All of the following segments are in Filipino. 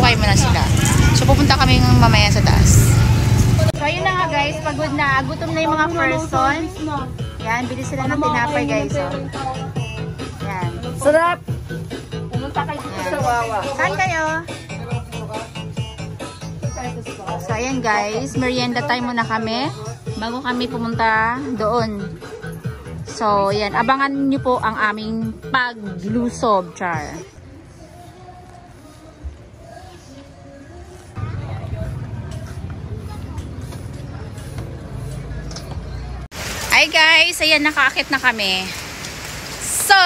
susuway mo na sila. So, pupunta kami ng mamaya sa taas. So, ayun na nga guys. Pagod na. Gutom na yung mga person. Yan, bili sila ng tinapay guys. Oh. Yan. Sarap! Pumunta kayo sa Wawa. Saan kayo? So, ayan guys. Merienda time muna kami. Bago kami pumunta doon. So, yan. Abangan nyo po ang aming paglusob, char. Hi guys! Ayan, nakaakit na kami. So,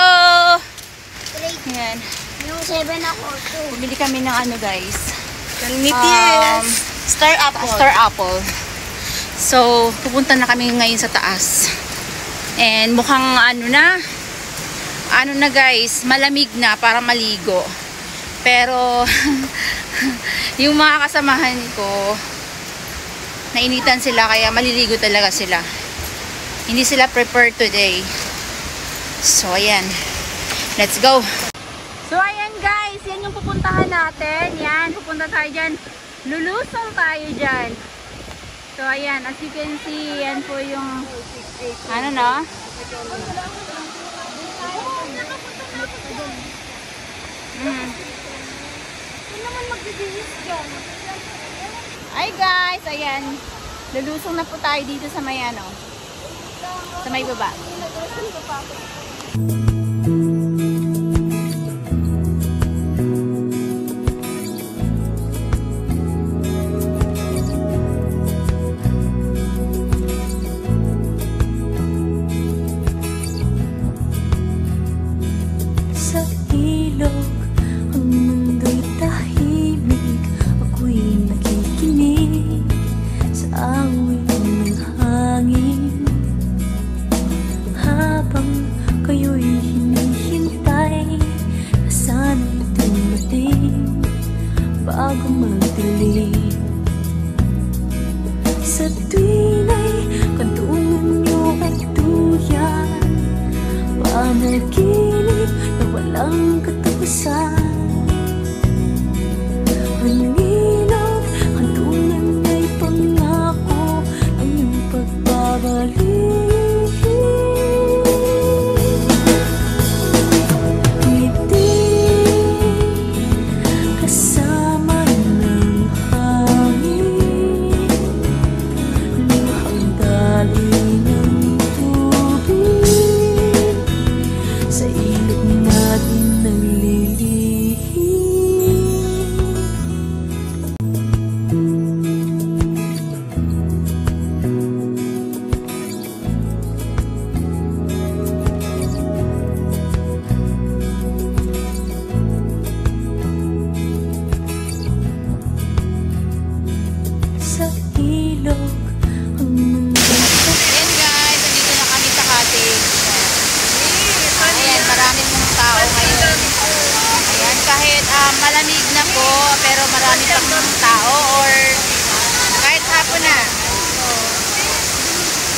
ayan. Yung 7 ako. Bumili kami ng ano guys. Star apple. Star apple. So, pupunta na kami ngayon sa taas. And mukhang ano na guys, malamig na para maligo. Pero, yung mga kasamahan ko, nainitan sila kaya maliligo talaga sila. Hindi sila prepared today. So, ayan. Let's go. So, ayan guys. Yan yung pupuntahan natin. Yan, pupunta tayo dyan. Lulusong tayo dyan. So, ayan. As you can see, yan po yung ano no? Hi guys. Ayan. Lulusong na po tayo dito sa may ano. Sa may baba. Sa ilog, ang mundo'y tahimik. Ako'y nakikinig sa awit ng hangin. Habang kayo'y hinihintay na sana'y dumating bago magdilim. Sa tuwin ay kantungan niyo at duyan, panaginip na walang katapusan. Ang ilaw, kantungan ay pangako ang iyong pagbabalik. Malamig na po, pero marami pang tao or kahit hapon na. So,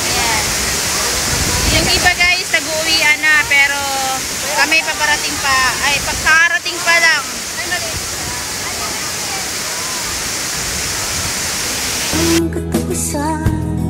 ayan. Yung iba guys, nag-uwian na, pero kami paparating pa, ay pagkarating pa lang. Ang katapusan.